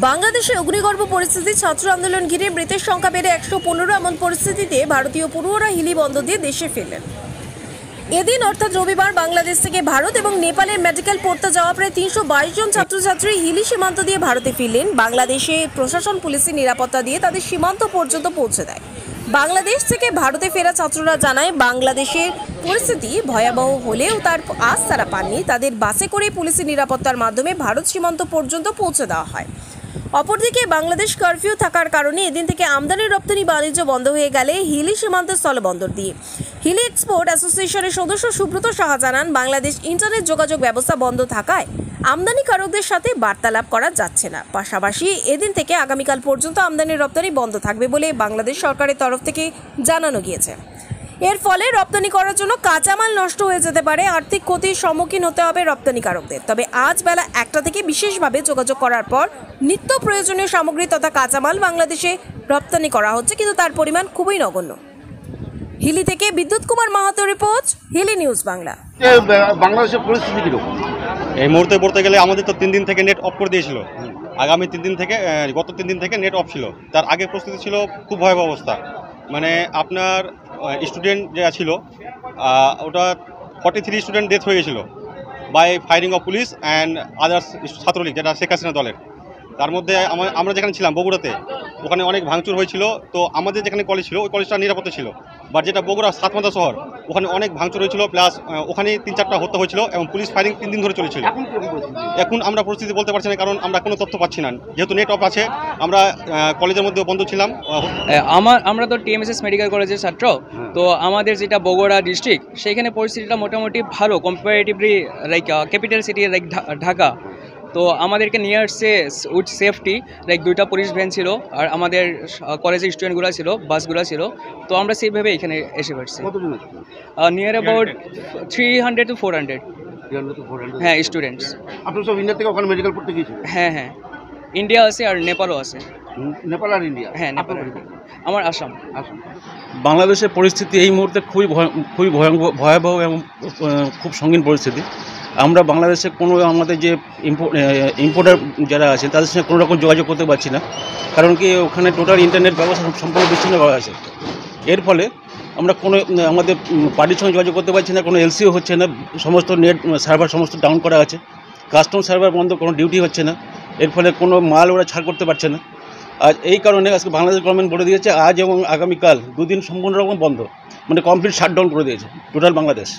বাংলাদেশে অগ্নিগর্ভ পরিস্থিতি, ছাত্র আন্দোলন ঘিরে মৃতের সংখ্যা বেড়ে 115। এমন পরিস্থিতিতে ভারতীয় পড়ুয়ারা হিলি বন্দর দিয়ে দেশে ফিরলেন। এদিন অর্থাৎ রবিবার বাংলাদেশ থেকে ভারত এবং নেপালের মেডিকেল পড়তে যাওয়া প্রায় 322 জন ছাত্রছাত্রী হিলি সীমান্ত দিয়ে ভারতে ফিরলেন। বাংলাদেশে প্রশাসন পুলিশের নিরাপত্তা দিয়ে তাদের সীমান্ত পর্যন্ত পৌঁছে দেয়। বাংলাদেশ থেকে ভারতে ফেরা ছাত্ররা জানায়, বাংলাদেশের পরিস্থিতি ভয়াবহ হলেও তার আজ তারা পাননি। তাদের বাসে করে পুলিশের নিরাপত্তার মাধ্যমে ভারত সীমান্ত পর্যন্ত পৌঁছে দেওয়া হয়। অপরদিকে বাংলাদেশ কারফিউ থাকার কারণে এদিন থেকে আমদানি রপ্তানি বাণিজ্য বন্ধ হয়ে গেলে হিলি সীমান্ত স্থলবন্দর দিয়ে। হিলি এক্সপোর্ট অ্যাসোসিয়েশনের সদস্য সুব্রত সাহা জানান, বাংলাদেশ ইন্টারনেট যোগাযোগ ব্যবস্থা বন্ধ থাকায় আমদানিকারকদের সাথে বার্তালাপ করা যাচ্ছে না। পাশাপাশি এদিন থেকে আগামীকাল পর্যন্ত আমদানি রপ্তানি বন্ধ থাকবে বলে বাংলাদেশ সরকারের তরফ থেকে জানানো গিয়েছে। এর ফলে রপ্তানি করার জন্য কাঁচামাল নষ্ট হয়ে যেতে পারে, আর্থিক ক্ষতির সম্মুখীন হতে হবে রপ্তানিকারকদের। তবে আজ বেলা 1টা থেকে বিশেষভাবে যোগাযোগ করার পর নিত্য প্রয়োজনীয় সামগ্রী তথা কাঁচামাল বাংলাদেশে রপ্তানি করা হচ্ছে, কিন্তু তার পরিমাণ খুবই নগণ্য। হিলি থেকে বিদ্যুৎ কুমার মাহাতো রিপোর্ট, হিলি নিউজ বাংলা। বাংলাদেশের পরিস্থিতি কিরকম এই মুহূর্তে বলতে গেলে আমাদের তো 3 দিন থেকে নেট অফ করে দিয়েছিল। আগামী 3 দিন থেকে গত 3 দিন থেকে নেট অফ ছিল। তার আগে পরিস্থিতি ছিল খুব ভয়াবহ অবস্থা। মানে আপনার স্টুডেন্ট যেটা ছিল ওটা 43 স্টুডেন্ট ডেথ হয়ে গেছিলো by firing of police and others Chhatra League, যেটা শেখ হাসিনা দলের। তার মধ্যে আমরা যেখানে ছিলাম বগুড়াতে, ওখানে অনেক ভাঙচুর হয়েছিল। তো আমাদের যেখানে কলেজ ছিল ওই কলেজটা নিরাপত্তা ছিল, বাট যেটা বগুড়া সাতমাথা শহর ওখানে অনেক ভাঙচুর হয়েছিল, প্লাস ওখানে 3-4টা হত্যা হয়েছিল এবং পুলিশ ফায়ারিং 3 দিন ধরে চলেছিল। এখন আমরা পরিস্থিতি বলতে পারছি না, কারণ আমরা কোনো তথ্য পাচ্ছি না। যেহেতু নেট অফ আছে, আমরা কলেজের মধ্যে বন্ধ ছিলাম। আমরা তো টিএমএসএস মেডিকেল কলেজের ছাত্র। তো আমাদের যেটা বগুড়া ডিস্ট্রিক্ট, সেখানে পরিস্থিতিটা মোটামুটি ভালো comparatively, like capital city like Dhaka. তো আমাদেরকে নিয়ে আসছে উইথ সেফটি, লাইক 2টা পুলিশ ভ্যান ছিল, আর আমাদের কলেজের স্টুডেন্টগুলো ছিল, বাসগুলো ছিল। তো আমরা সেইভাবে এখানে এসে পারছি। Near about 300 to 400। হ্যাঁ, স্টুডেন্টস। আপনি সব ইন্ডিয়া থেকে ওখানে মেডিকেল পড়তে গিয়েছেন? হ্যাঁ, ইন্ডিয়া আছে আর নেপালও আছে। নেপাল আর ইন্ডিয়া? হ্যাঁ, নেপাল। আমার আসাম। বাংলাদেশের পরিস্থিতি এই মুহূর্তে খুবই ভয়াবহ এবং খুব সঙ্গীন পরিস্থিতি। আমরা বাংলাদেশে কোনো আমাদের যে ইম্পোর্টার যারা আছে তাদের সঙ্গে কোনো রকম যোগাযোগ করতে পারছি না, কারণ কি ওখানে টোটাল ইন্টারনেট ব্যবস্থা সম্পূর্ণ বিচ্ছিন্ন করা আছে। এর ফলে আমরা কোনো আমাদের পার্টির সঙ্গে যোগাযোগ করতে পারছি না, কোনো এলসিও হচ্ছে না, সমস্ত নেট সার্ভার সমস্ত ডাউন করা আছে, কাস্টম সার্ভার বন্ধ, কোনো ডিউটি হচ্ছে না। এর ফলে কোনো মাল ওরা ছাড় করতে পারছে না। আর এই কারণে আজকে বাংলাদেশ গভর্নমেন্ট বলে দিয়েছে আজ এবং আগামীকাল 2 দিন সম্পূর্ণ রকম বন্ধ, মানে কমপ্লিট শাটডাউন করে দিয়েছে টোটাল বাংলাদেশ।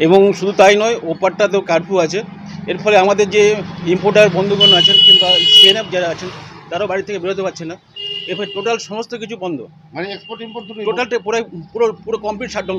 এবং শুধু তাই নয়, ওপারটাতেও কারফিউ আছে। এর ফলে আমাদের যে ইম্পোর্টার বন্ধুগণ আছেন কিংবা সিএনএফ যারা আছেন তারাও বাড়ি থেকে বেরোতে পারছে না। এরপরে টোটাল সমস্ত কিছু বন্ধ, মানে এক্সপোর্ট ইম্পোর্ট টোটালটা পুরো কমপ্লিট শাটডাউন